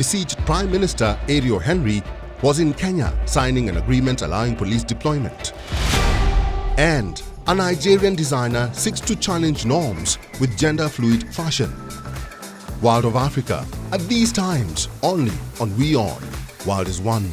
Besieged Prime Minister Ariel Henry was in Kenya signing an agreement allowing police deployment. And a Nigerian designer seeks to challenge norms with gender-fluid fashion. World of Africa, at these times, only on WION. World is One.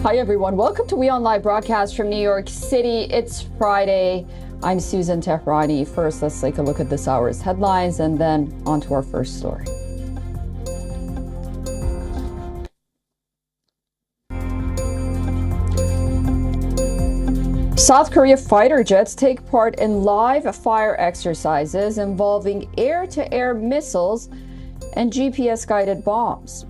Hi everyone, welcome to WION Live broadcast from New York City. It's Friday. I'm Susan Tehrani. First, let's take a look at this hour's headlines and then on to our first story. South Korea fighter jets take part in live fire exercises involving air-to-air missiles and GPS-guided bombs.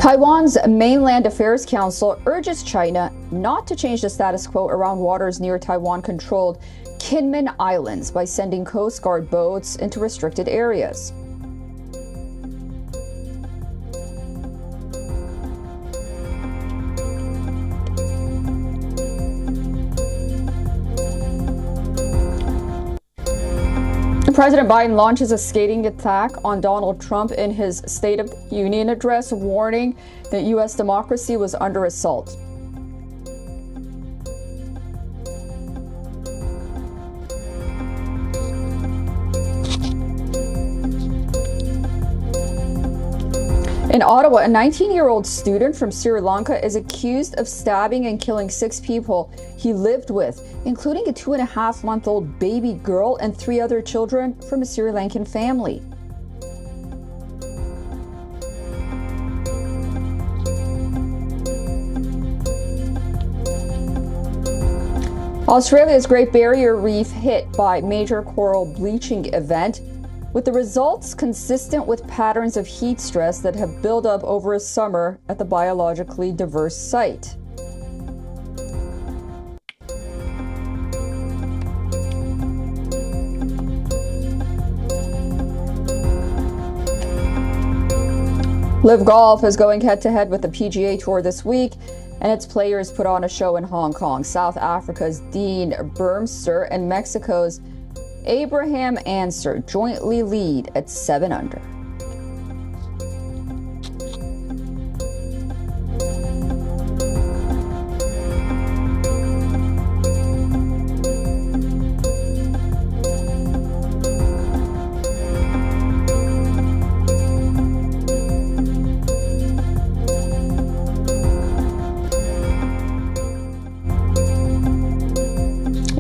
Taiwan's Mainland Affairs Council urges China not to change the status quo around waters near Taiwan-controlled Kinmen Islands by sending Coast Guard boats into restricted areas. President Biden launches a scathing attack on Donald Trump in his State of the Union address, warning that U.S. democracy was under assault. In Ottawa, a 19-year-old student from Sri Lanka is accused of stabbing and killing 6 people he lived with, including a 2.5-month-old baby girl and 3 other children from a Sri Lankan family. Australia's Great Barrier Reef hit by major coral bleaching event, with the results consistent with patterns of heat stress that have built up over a summer at the biologically diverse site. Live Golf is going head-to-head with the PGA Tour this week, and its players put on a show in Hong Kong. South Africa's Dean Burmster and Mexico's Abraham Answer jointly lead at 7 under.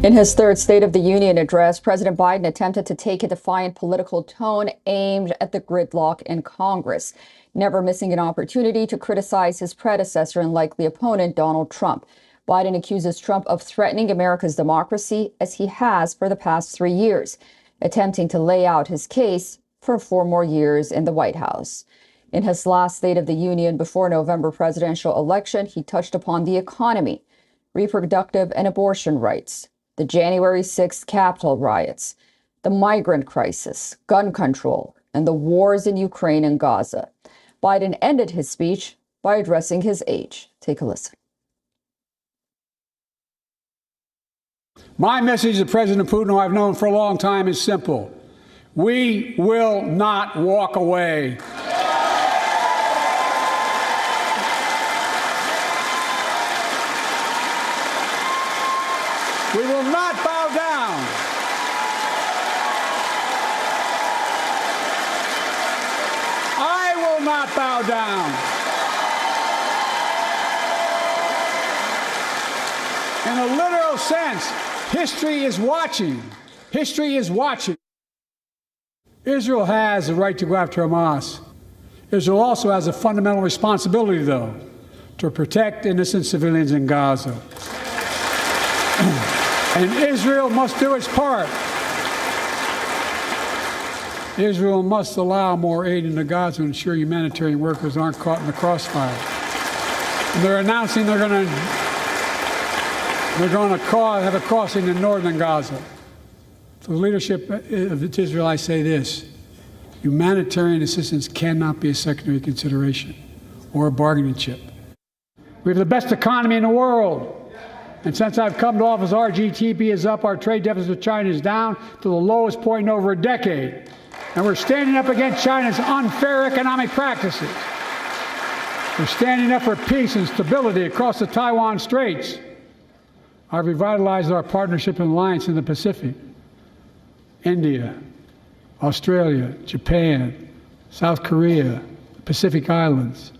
In his third State of the Union address, President Biden attempted to take a defiant political tone aimed at the gridlock in Congress, never missing an opportunity to criticize his predecessor and likely opponent, Donald Trump. Biden accuses Trump of threatening America's democracy, as he has for the past 3 years, attempting to lay out his case for 4 more years in the White House. In his last State of the Union before November presidential election, he touched upon the economy, reproductive and abortion rights, the January 6th Capitol riots, the migrant crisis, gun control, and the wars in Ukraine and Gaza. Biden ended his speech by addressing his age. Take a listen. My message to President Putin, who I've known for a long time, is simple. We will not walk away. We will not bow down. I will not bow down. In a literal sense, history is watching. History is watching. Israel has the right to go after Hamas. Israel also has a fundamental responsibility, though, to protect innocent civilians in Gaza. And Israel must do its part. Israel must allow more aid into Gaza to ensure humanitarian workers aren't caught in the crossfire. And they're announcing they're going to have a crossing in northern Gaza. To the leadership of Israel, I say this: humanitarian assistance cannot be a secondary consideration or a bargaining chip. We have the best economy in the world. And since I've come to office, our GDP is up, our trade deficit with China is down to the lowest point in over a decade. And we're standing up against China's unfair economic practices. We're standing up for peace and stability across the Taiwan Straits. I've revitalized our partnership and alliance in the Pacific. India, Australia, Japan, South Korea, the Pacific Islands.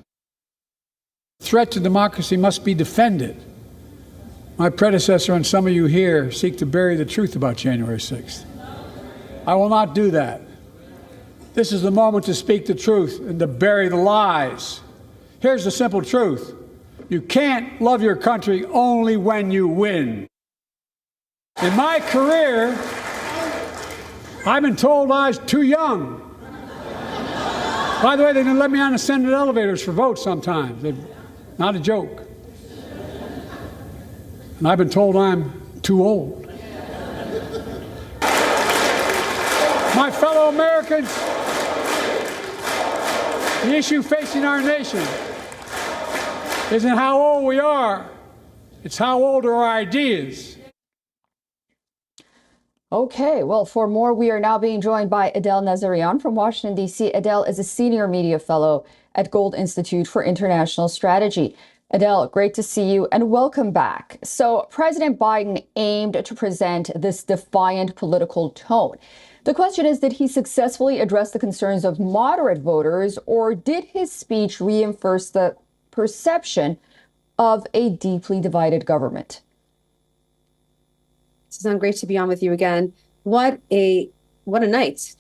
The threat to democracy must be defended. My predecessor and some of you here seek to bury the truth about January 6th. I will not do that. This is the moment to speak the truth and to bury the lies. Here's the simple truth: you can't love your country only when you win. In my career, I've been told I was too young. By the way, they didn't let me on the Senate elevators for votes sometimes. Not a joke. And I've been told I'm too old. My fellow Americans, the issue facing our nation isn't how old we are, it's how old are our ideas. Okay, well, for more, we are now being joined by Adel Nazarian from Washington, D.C. Adel is a senior media fellow at Gold Institute for International Strategy. Adel, great to see you and welcome back. So President Biden aimed to present this defiant political tone. The question is, did he successfully address the concerns of moderate voters, or did his speech reinforce the perception of a deeply divided government? Suzanne, great to be on with you again. What a night.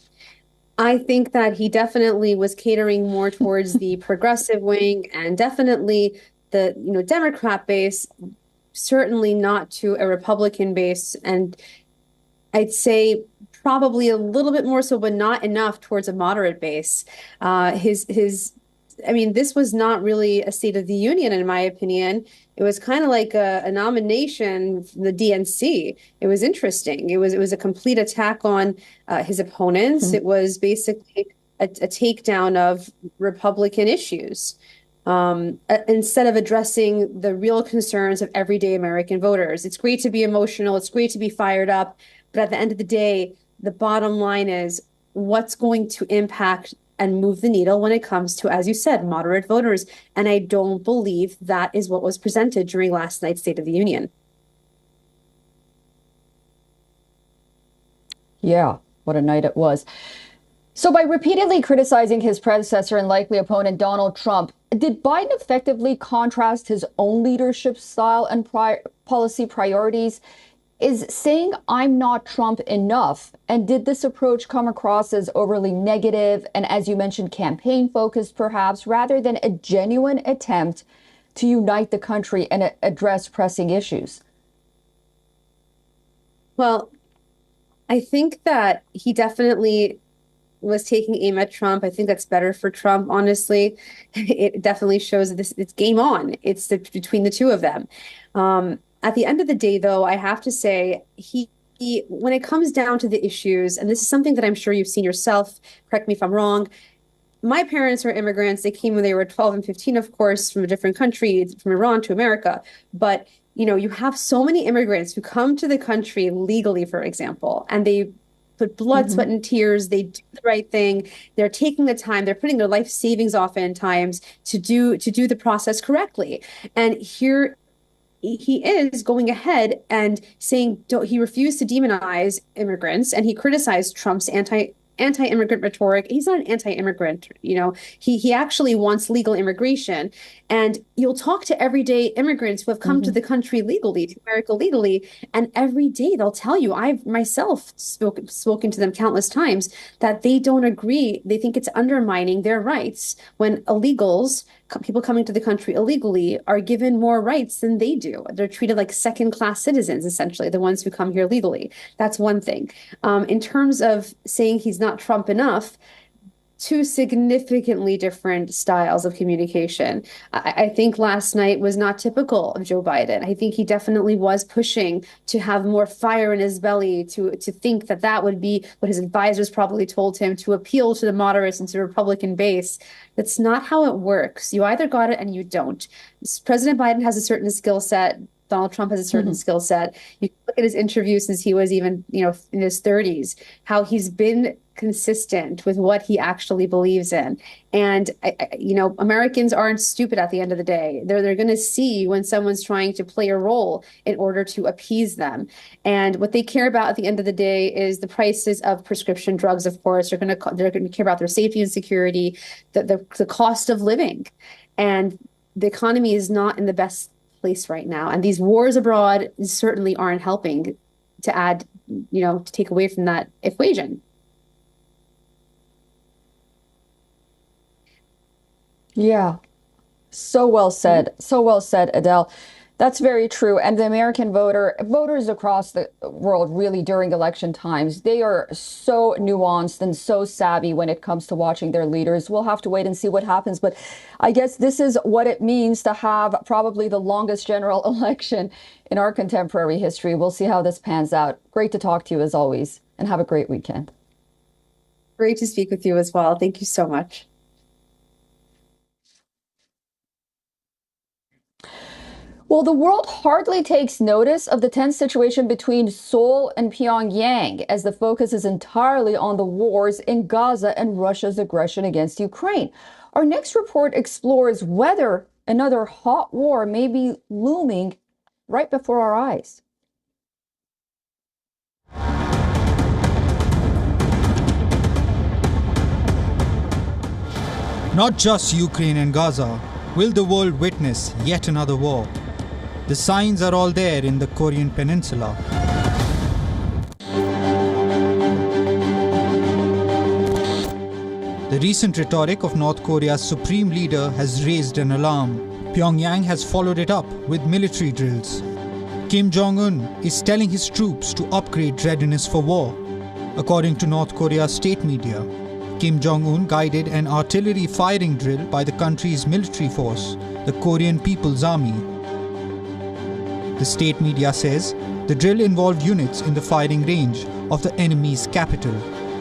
I think that he definitely was catering more towards the progressive wing and definitely the Democrat base, certainly not to a Republican base. And I'd say probably a little bit more so, but not enough towards a moderate base. This was not really a State of the Union, in my opinion. It was kind of like a nomination from the DNC. It was interesting. It was a complete attack on his opponents. Mm-hmm. It was basically a takedown of Republican issues instead of addressing the real concerns of everyday American voters. It's great to be emotional. It's great to be fired up. But at the end of the day, the bottom line is what's going to impact and move the needle when it comes to, as you said, moderate voters. And I don't believe that is what was presented during last night's State of the Union. Yeah, what a night it was. So by repeatedly criticizing his predecessor and likely opponent, Donald Trump, did Biden effectively contrast his own leadership style and policy priorities? Is saying "I'm not Trump" enough? And did this approach come across as overly negative and, as you mentioned, campaign focused perhaps, rather than a genuine attempt to unite the country and address pressing issues? Well, I think that he definitely was taking aim at Trump. I think that's better for Trump, honestly. It definitely shows that it's game on. It's between the two of them. At the end of the day, though, I have to say, he when it comes down to the issues, and this is something that I'm sure you've seen yourself, correct me if I'm wrong, my parents are immigrants. They came when they were 12 and 15, of course, from a different country, from Iran to America. But, you have so many immigrants who come to the country legally, for example, and they put blood, sweat, and tears. They do the right thing. They're taking the time. They're putting their life savings oftentimes to do the process correctly. And here he is going ahead and saying he refused to demonize immigrants, and he criticized Trump's anti-immigrant rhetoric. He's not an anti-immigrant, he actually wants legal immigration. And you'll talk to everyday immigrants who have come to the country legally, to America legally, and every day they'll tell you, I've myself spoken to them countless times, that they don't agree. They think it's undermining their rights when illegals, people coming to the country illegally, are given more rights than they do. They're treated like second-class citizens, essentially, the ones who come here legally. That's one thing. In terms of saying he's not Trump enough, two significantly different styles of communication. I think last night was not typical of Joe Biden. I think he definitely was pushing to have more fire in his belly, to think that that would be what his advisors probably told him, to appeal to the moderates and to the Republican base. That's not how it works. You either got it and you don't. President Biden has a certain skill set. Donald Trump has a certain skill set. You look at his interview since he was even, in his 30s, how he's been consistent with what he actually believes in. And, Americans aren't stupid at the end of the day. They're going to see when someone's trying to play a role in order to appease them. And what they care about at the end of the day is the prices of prescription drugs, of course. They're going to care about their safety and security, the cost of living. And the economy is not in the best place right now. And these wars abroad certainly aren't helping to add, to take away from that equation. Yeah, so well said. So well said, Adele. That's very true. And the American voters across the world, really, during election times, they are so nuanced and so savvy when it comes to watching their leaders. We'll have to wait and see what happens. But I guess this is what it means to have probably the longest general election in our contemporary history. We'll see how this pans out. Great to talk to you as always, and have a great weekend. Great to speak with you as well. Thank you so much. Well, the world hardly takes notice of the tense situation between Seoul and Pyongyang, as the focus is entirely on the wars in Gaza and Russia's aggression against Ukraine. Our next report explores whether another hot war may be looming right before our eyes. Not just Ukraine and Gaza. Will the world witness yet another war? The signs are all there in the Korean Peninsula. The recent rhetoric of North Korea's supreme leader has raised an alarm. Pyongyang has followed it up with military drills. Kim Jong-un is telling his troops to upgrade readiness for war. According to North Korea's state media, Kim Jong-un guided an artillery firing drill by the country's military force, the Korean People's Army. The state media says the drill involved units in the firing range of the enemy's capital,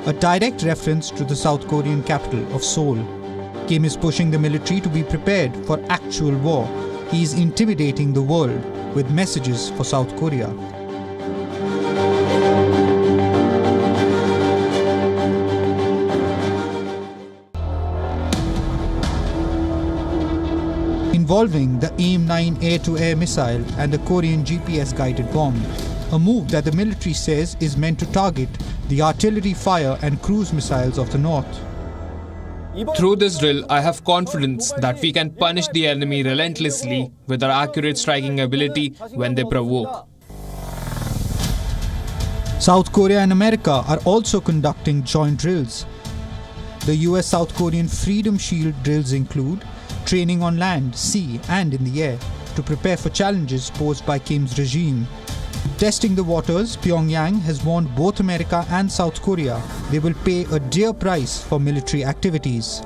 a direct reference to the South Korean capital of Seoul. Kim is pushing the military to be prepared for actual war. He is intimidating the world with messages for South Korea. Involving the AIM-9 air-to-air missile and the Korean GPS-guided bomb, a move that the military says is meant to target the artillery fire and cruise missiles of the north. Through this drill, I have confidence that we can punish the enemy relentlessly with our accurate striking ability when they provoke. South Korea and America are also conducting joint drills. The US-South Korean Freedom Shield drills include training on land, sea and in the air to prepare for challenges posed by Kim's regime. Testing the waters, Pyongyang has warned both America and South Korea they will pay a dear price for military activities.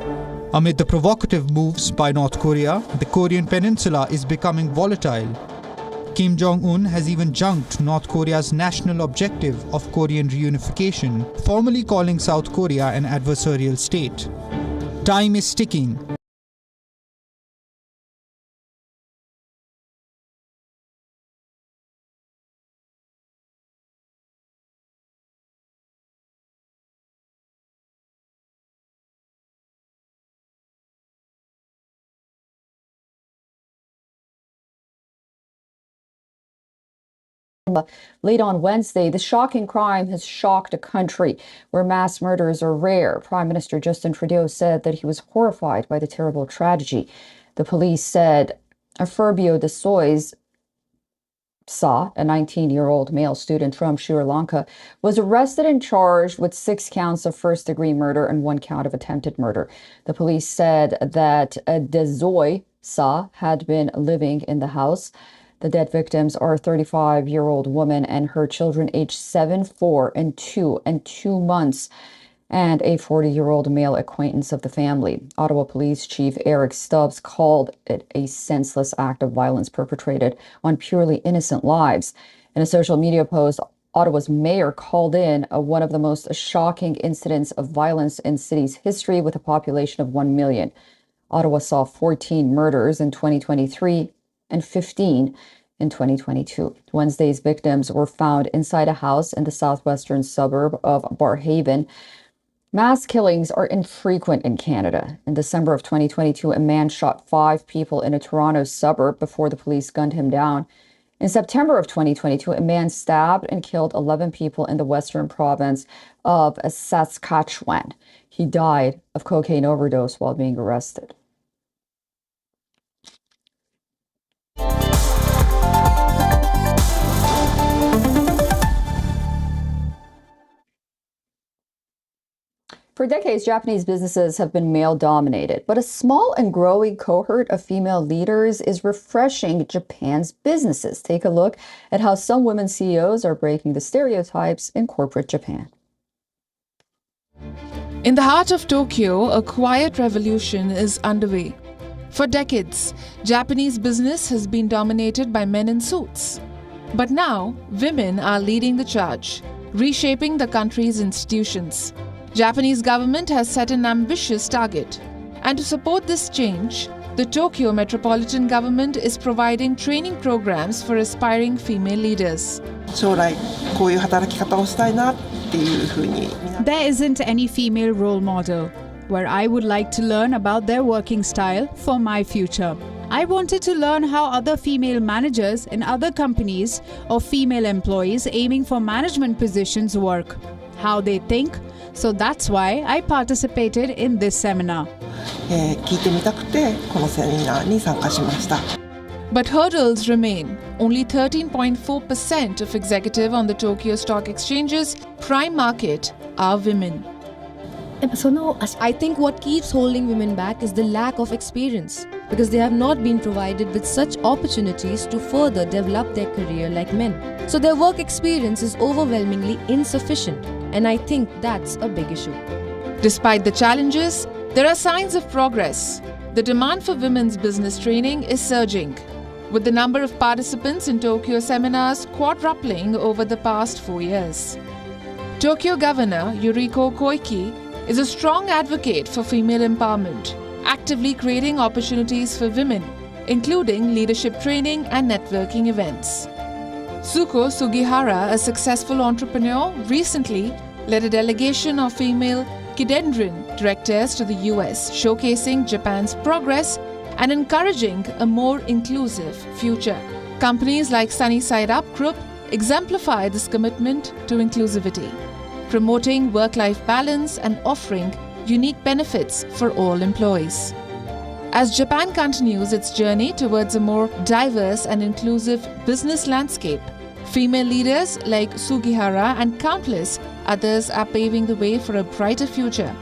Amid the provocative moves by North Korea, the Korean Peninsula is becoming volatile. Kim Jong-un has even junked North Korea's national objective of Korean reunification, formally calling South Korea an adversarial state. Time is ticking. Late on Wednesday, the shocking crime has shocked a country where mass murders are rare. Prime Minister Justin Trudeau said that he was horrified by the terrible tragedy. The police said Furbio de Sois Sa, a 19-year-old male student from Sri Lanka, was arrested and charged with 6 counts of first-degree murder and 1 count of attempted murder. The police said that Desoy Sa had been living in the house. The dead victims are a 35-year-old woman and her children aged 7, 4, and 2 months, and a 40-year-old male acquaintance of the family. Ottawa Police Chief Eric Stubbs called it a senseless act of violence perpetrated on purely innocent lives. In a social media post, Ottawa's mayor called in one of the most shocking incidents of violence in city's history with a population of 1 million. Ottawa saw 14 murders in 2023 and 15 in 2022. Wednesday's victims were found inside a house in the southwestern suburb of Barhaven. Mass killings are infrequent in Canada. In December of 2022, a man shot 5 people in a Toronto suburb before the police gunned him down. In September of 2022, a man stabbed and killed 11 people in the western province of Saskatchewan. He died of cocaine overdose while being arrested. For decades, Japanese businesses have been male-dominated, but a small and growing cohort of female leaders is refreshing Japan's businesses. Take a look at how some women CEOs are breaking the stereotypes in corporate Japan. In the heart of Tokyo, a quiet revolution is underway. For decades, Japanese business has been dominated by men in suits. But now, women are leading the charge, reshaping the country's institutions. Japanese government has set an ambitious target. And to support this change, the Tokyo metropolitan government is providing training programs for aspiring female leaders. There isn't any female role model where I would like to learn about their working style for my future. I wanted to learn how other female managers in other companies or female employees aiming for management positions work, how they think. So that's why I participated in this seminar. But hurdles remain. Only 13.4% of executives on the Tokyo Stock Exchange's prime market are women. I think what keeps holding women back is the lack of experience, because they have not been provided with such opportunities to further develop their career like men. So their work experience is overwhelmingly insufficient, and I think that's a big issue. Despite the challenges, there are signs of progress. The demand for women's business training is surging, with the number of participants in Tokyo seminars quadrupling over the past 4 years. Tokyo Governor Yuriko Koike is a strong advocate for female empowerment, actively creating opportunities for women, including leadership training and networking events. Suko Sugihara, a successful entrepreneur, recently led a delegation of female Kidendrin directors to the US, showcasing Japan's progress and encouraging a more inclusive future. Companies like Sunnyside Up Group exemplify this commitment to inclusivity, promoting work-life balance and offering unique benefits for all employees. As Japan continues its journey towards a more diverse and inclusive business landscape, female leaders like Sugihara and countless others are paving the way for a brighter future.